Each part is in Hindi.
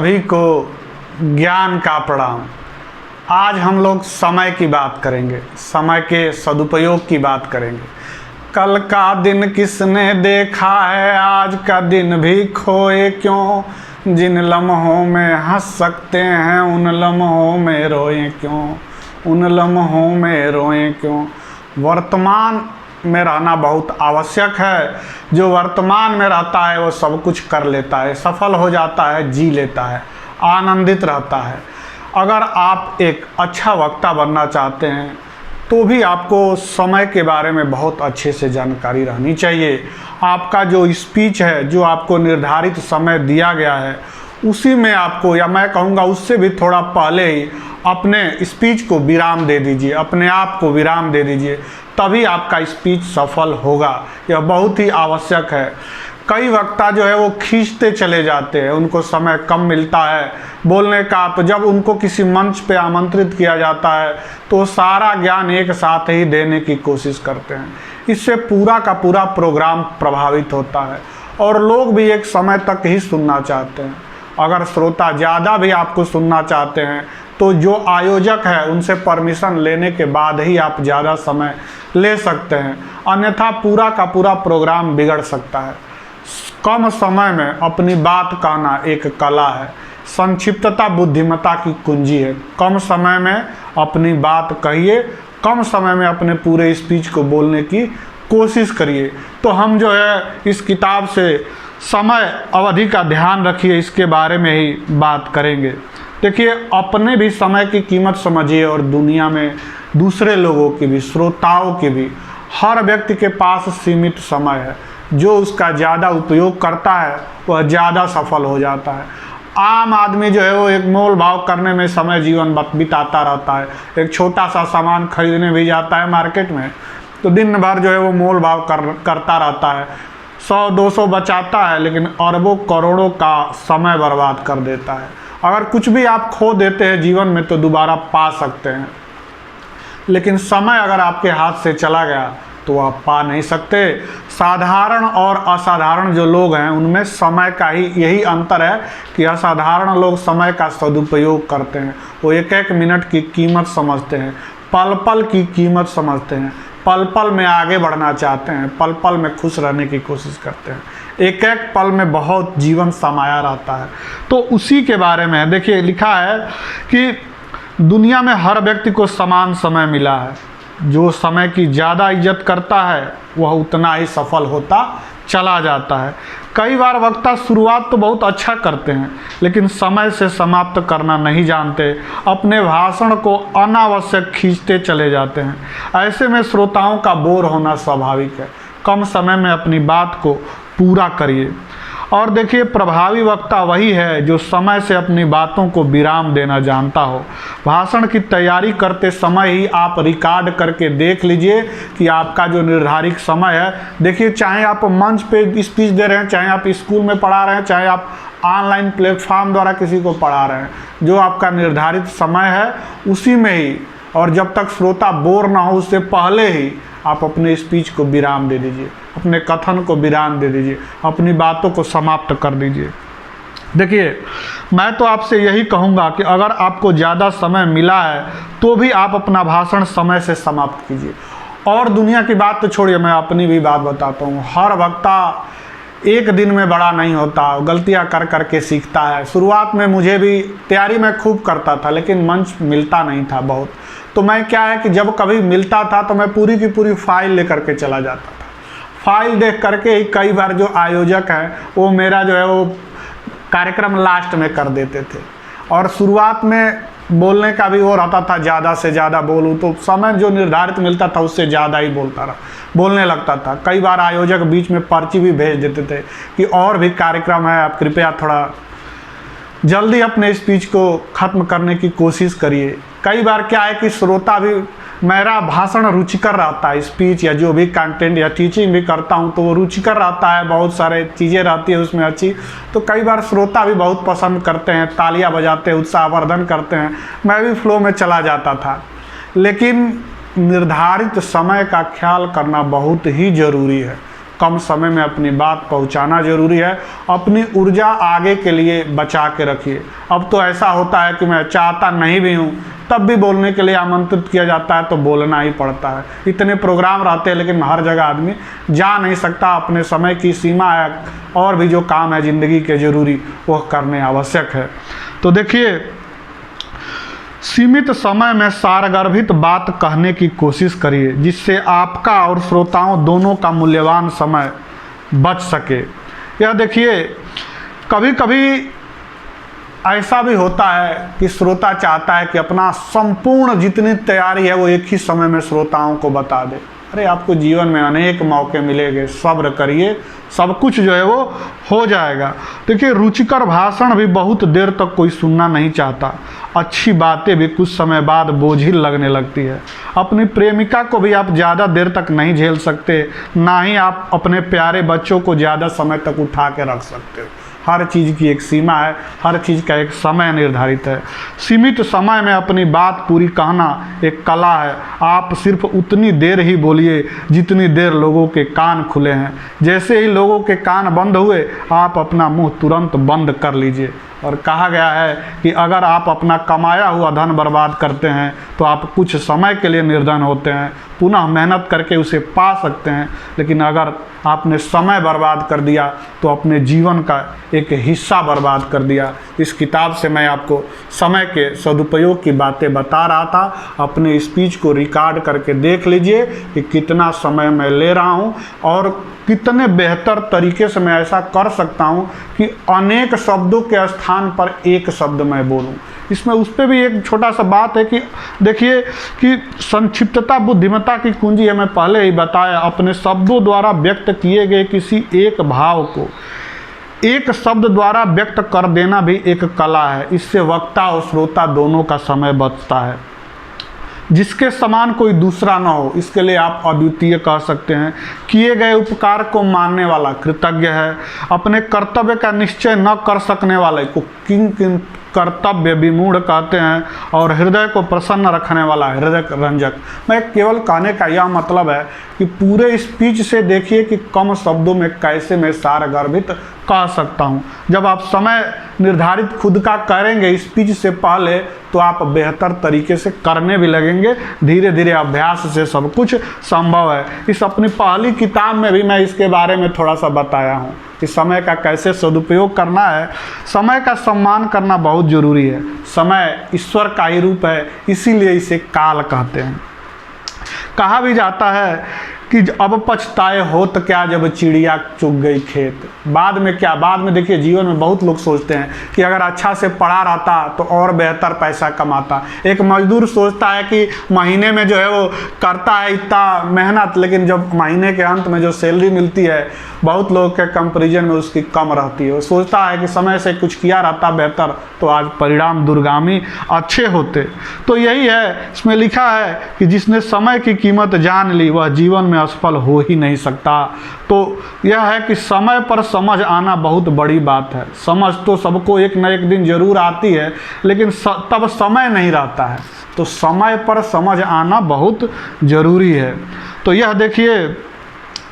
सभी को ज्ञान का प्रणाम। आज हम लोग समय की बात करेंगे, समय के सदुपयोग की बात करेंगे। कल का दिन किसने देखा है, आज का दिन भी खोए क्यों। जिन लम्हों में हंस सकते हैं उन लम्हों में रोएं क्यों, उन लम्हों में रोएं क्यों। वर्तमान में रहना बहुत आवश्यक है। जो वर्तमान में रहता है वो सब कुछ कर लेता है, सफल हो जाता है, जी लेता है, आनंदित रहता है। अगर आप एक अच्छा वक्ता बनना चाहते हैं तो भी आपको समय के बारे में बहुत अच्छे से जानकारी रहनी चाहिए। आपका जो स्पीच है, जो आपको निर्धारित समय दिया गया है, उसी में आपको, या मैं कहूँगा उससे भी थोड़ा पहले ही अपने स्पीच को विराम दे दीजिए, अपने आप को विराम दे दीजिए, तभी आपका स्पीच सफल होगा। यह बहुत ही आवश्यक है। कई वक्ता जो है वो खींचते चले जाते हैं, उनको समय कम मिलता है बोलने का, तो जब उनको किसी मंच पे आमंत्रित किया जाता है तो सारा ज्ञान एक साथ ही देने की कोशिश करते हैं। इससे पूरा का पूरा प्रोग्राम प्रभावित होता है और लोग भी एक समय तक ही सुनना चाहते हैं। अगर श्रोता ज़्यादा भी आपको सुनना चाहते हैं तो जो आयोजक है उनसे परमिशन लेने के बाद ही आप ज़्यादा समय ले सकते हैं, अन्यथा पूरा का पूरा प्रोग्राम बिगड़ सकता है। कम समय में अपनी बात कहना एक कला है। संक्षिप्तता बुद्धिमत्ता की कुंजी है। कम समय में अपनी बात कहिए, कम समय में अपने पूरे स्पीच को बोलने की कोशिश करिए। तो हम जो है इस किताब से समय अवधि का ध्यान रखिए, इसके बारे में ही बात करेंगे। देखिए, अपने भी समय की कीमत समझिए और दुनिया में दूसरे लोगों की भी, श्रोताओं की भी। हर व्यक्ति के पास सीमित समय है। जो उसका ज़्यादा उपयोग करता है वह ज़्यादा सफल हो जाता है। आम आदमी जो है वो एक मोल भाव करने में समय जीवन बिताता रहता है। एक छोटा सा सामान खरीदने भी जाता है मार्केट में तो दिन भर जो है वो मोल भाव करता रहता है। 100-200 बचाता है लेकिन अरबों करोड़ों का समय बर्बाद कर देता है। अगर कुछ भी आप खो देते हैं जीवन में तो दोबारा पा सकते हैं, लेकिन समय अगर आपके हाथ से चला गया तो आप पा नहीं सकते। साधारण और असाधारण जो लोग हैं उनमें समय का ही यही अंतर है कि असाधारण लोग समय का सदुपयोग करते हैं। वो एक एक मिनट की कीमत समझते हैं, पल पल की कीमत समझते हैं, पल पल में आगे बढ़ना चाहते हैं, पल पल में खुश रहने की कोशिश करते हैं। एक एक पल में बहुत जीवन समाया रहता है। तो उसी के बारे में देखिए लिखा है कि दुनिया में हर व्यक्ति को समान समय मिला है। जो समय की ज़्यादा इज्जत करता है वह उतना ही सफल होता चला जाता है। कई बार वक्ता शुरुआत तो बहुत अच्छा करते हैं लेकिन समय से समाप्त करना नहीं जानते, अपने भाषण को अनावश्यक खींचते चले जाते हैं। ऐसे में श्रोताओं का बोर होना स्वाभाविक है। कम समय में अपनी बात को पूरा करिए। और देखिए, प्रभावी वक्ता वही है जो समय से अपनी बातों को विराम देना जानता हो। भाषण की तैयारी करते समय ही आप रिकॉर्ड करके देख लीजिए कि आपका जो निर्धारित समय है, देखिए चाहे आप मंच पे स्पीच दे रहे हैं, चाहे आप स्कूल में पढ़ा रहे हैं, चाहे आप ऑनलाइन प्लेटफॉर्म द्वारा किसी को पढ़ा रहे हैं, जो आपका निर्धारित समय है उसी में ही, और जब तक श्रोता बोर ना हो उससे पहले ही आप अपने स्पीच को विराम दे दीजिए, अपने कथन को विराम दे दीजिए, अपनी बातों को समाप्त कर दीजिए। देखिए, मैं तो आपसे यही कहूँगा कि अगर आपको ज़्यादा समय मिला है तो भी आप अपना भाषण समय से समाप्त कीजिए। और दुनिया की बात तो छोड़िए, मैं अपनी भी बात बताता हूँ। हर वक्ता एक दिन में बड़ा नहीं होता, गलतियाँ कर कर के सीखता है। शुरुआत में मुझे भी तैयारी मैं खूब करता था लेकिन मंच मिलता नहीं था बहुत, तो मैं क्या है कि जब कभी मिलता था तो मैं पूरी की पूरी फाइल लेकर के चला जाता था। फाइल देख करके ही कई बार जो आयोजक हैं वो मेरा जो है वो कार्यक्रम लास्ट में कर देते थे। और शुरुआत में बोलने का भी वो रहता था, ज़्यादा से ज़्यादा बोलूँ तो समय जो निर्धारित मिलता था उससे ज़्यादा ही बोलने लगता था। कई बार आयोजक बीच में पर्ची भी भेज देते थे कि और भी कार्यक्रम है, आप कृपया थोड़ा जल्दी अपने स्पीच को ख़त्म करने की कोशिश करिए। कई बार क्या है कि श्रोता भी, मेरा भाषण रुचिकर रहता है, स्पीच या जो भी कंटेंट या टीचिंग भी करता हूं तो वो रुचिकर रहता है, बहुत सारे चीज़ें रहती है उसमें अच्छी, तो कई बार श्रोता भी बहुत पसंद करते हैं, तालियां बजाते हैं, उत्साहवर्धन करते हैं। मैं भी फ्लो में चला जाता था। लेकिन निर्धारित समय का ख्याल करना बहुत ही ज़रूरी है। कम समय में अपनी बात पहुंचाना जरूरी है। अपनी ऊर्जा आगे के लिए बचा के रखिए। अब तो ऐसा होता है कि मैं चाहता नहीं भी हूँ तब भी बोलने के लिए आमंत्रित किया जाता है तो बोलना ही पड़ता है। इतने प्रोग्राम रहते हैं लेकिन हर जगह आदमी जा नहीं सकता। अपने समय की सीमा है और भी जो काम है ज़िंदगी के ज़रूरी वह करने आवश्यक है। तो देखिए, सीमित समय में सारगर्भित बात कहने की कोशिश करिए जिससे आपका और श्रोताओं दोनों का मूल्यवान समय बच सके। यह देखिए, कभी कभी ऐसा भी होता है कि श्रोता चाहता है कि अपना संपूर्ण जितनी तैयारी है वो एक ही समय में श्रोताओं को बता दे। अरे आपको जीवन में अनेक मौके मिलेंगे, सब्र करिए, सब कुछ जो है वो हो जाएगा। देखिए, रुचिकर भाषण भी बहुत देर तक कोई सुनना नहीं चाहता। अच्छी बातें भी कुछ समय बाद बोझिल लगने लगती है। अपनी प्रेमिका को भी आप ज़्यादा देर तक नहीं झेल सकते, ना ही आप अपने प्यारे बच्चों को ज़्यादा समय तक उठा के रख सकते हो। हर चीज़ की एक सीमा है, हर चीज़ का एक समय निर्धारित है। सीमित समय में अपनी बात पूरी कहना एक कला है। आप सिर्फ उतनी देर ही बोलिए जितनी देर लोगों के कान खुले हैं। जैसे ही लोगों के कान बंद हुए आप अपना मुंह तुरंत बंद कर लीजिए। और कहा गया है कि अगर आप अपना कमाया हुआ धन बर्बाद करते हैं तो आप कुछ समय के लिए निर्धन होते हैं, पुनः मेहनत करके उसे पा सकते हैं। लेकिन अगर आपने समय बर्बाद कर दिया तो अपने जीवन का एक हिस्सा बर्बाद कर दिया। इस किताब से मैं आपको समय के सदुपयोग की बातें बता रहा था। अपने स्पीच को रिकॉर्ड करके देख लीजिए कि कितना समय मैं ले रहा हूँ और कितने बेहतर तरीके से मैं ऐसा कर सकता हूँ कि अनेक शब्दों के स्थान पर एक शब्द मैं बोलूँ। इसमें उस पर भी एक छोटा सा बात है कि देखिए कि संक्षिप्तता बुद्धिमत्ता की कुंजी है। मैं पहले ही बताया, अपने शब्दों द्वारा व्यक्त किए गए किसी एक भाव को एक शब्द द्वारा व्यक्त कर देना भी एक कला है। इससे वक्ता और श्रोता दोनों का समय बचता है। जिसके समान कोई दूसरा न हो, इसके लिए आप अद्वितीय कह सकते हैं। किए गए उपकार को मानने वाला कृतज्ञ है। अपने कर्तव्य का निश्चय न कर सकने वाले को किंग कर्तव्य विमूढ़ कहते हैं। और हृदय को प्रसन्न रखने वाला हृदय रंजक। मैं केवल कहने का यह मतलब है कि पूरे स्पीच से देखिए कि कम शब्दों में कैसे मैं सारगर्भित कह सकता हूँ। जब आप समय निर्धारित खुद का करेंगे स्पीच से पहले तो आप बेहतर तरीके से करने भी लगेंगे। धीरे धीरे अभ्यास से सब कुछ संभव है। इस अपनी पहली किताब में भी मैं इसके बारे में थोड़ा सा बताया हूँ कि समय का कैसे सदुपयोग करना है। समय का सम्मान करना बहुत जरूरी है। समय ईश्वर का ही रूप है, इसीलिए इसे काल कहते हैं। कहा भी जाता है कि अब पछताए होत क्या जब चिड़िया चुग गई खेत। बाद में क्या, बाद में देखिए जीवन में बहुत लोग सोचते हैं कि अगर अच्छा से पढ़ा रहता तो और बेहतर पैसा कमाता। एक मजदूर सोचता है कि महीने में जो है वो करता है इतना मेहनत, लेकिन जब महीने के अंत में जो सैलरी मिलती है बहुत लोगों के कंपैरिजन में उसकी कम रहती है। वो सोचता है कि समय से कुछ किया रहता बेहतर तो आज परिणाम दूरगामी अच्छे होते। तो यही है, इसमें लिखा है कि जिसने समय की कीमत जान ली वह जीवन में असफल हो ही नहीं सकता। तो यह है कि समय पर समझ आना बहुत बड़ी बात है। समझ तो सबको एक न एक दिन जरूर आती है, लेकिन तब समय नहीं रहता है। तो समय पर समझ आना बहुत ज़रूरी है। तो यह देखिए,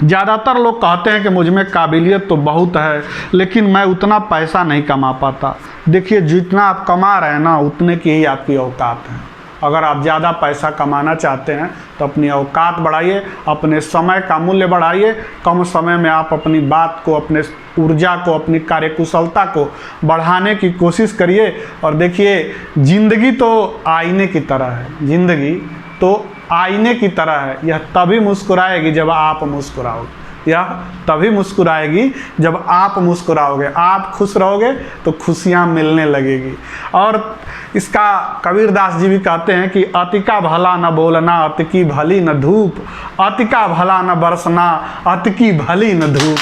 ज़्यादातर लोग कहते हैं कि मुझ में काबिलियत तो बहुत है लेकिन मैं उतना पैसा नहीं कमा पाता। देखिए, जितना आप कमा रहे हैं ना उतने की ही आपकी औकात है। अगर आप ज़्यादा पैसा कमाना चाहते हैं तो अपनी औकात बढ़ाइए, अपने समय का मूल्य बढ़ाइए। कम समय में आप अपनी बात को, अपने ऊर्जा को, अपनी कार्यकुशलता को बढ़ाने की कोशिश करिए। और देखिए, ज़िंदगी तो आईने की तरह है। ज़िंदगी तो आईने की तरह है। यह तभी मुस्कुराएगी जब आप मुस्कुराओगे। यह तभी मुस्कुराएगी जब आप मुस्कुराओगे। आप खुश रहोगे तो खुशियाँ मिलने लगेगी। और इसका कबीरदास जी भी कहते हैं कि अति का भला न बोलना, अति की भली न धूप। अति का भला न बरसना, अति की भली न धूप।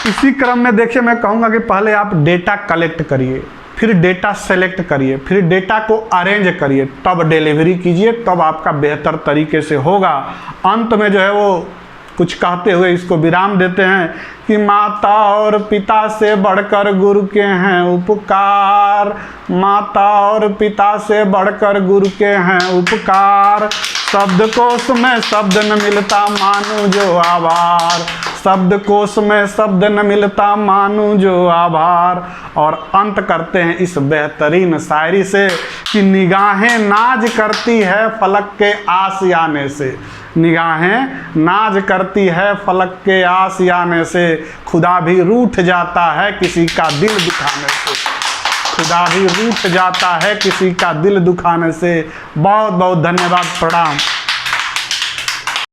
इसी क्रम में देखिए, मैं कहूँगा कि पहले आप डेटा कलेक्ट करिए, फिर डेटा सेलेक्ट करिए, फिर डेटा को अरेंज करिए, तब डिलीवरी कीजिए, तब आपका बेहतर तरीके से होगा। अंत में जो है वो कुछ कहते हुए इसको विराम देते हैं कि माता और पिता से बढ़कर गुरु के हैं उपकार। माता और पिता से बढ़कर गुरु के हैं उपकार। शब्दकोश में शब्द न मिलता मानूं जो आभार, शब्दकोश में शब्द न मिलता मानूं जो आभार। और अंत करते हैं इस बेहतरीन शायरी से कि निगाहें नाज करती है फलक के आशियाने से, निगाहें नाज करती है फलक के आशियाने से, खुदा भी रूठ जाता है किसी का दिल दुखाने से, खुदा भी रूठ जाता है किसी का दिल दुखाने से। बहुत बहुत धन्यवाद, प्रणाम।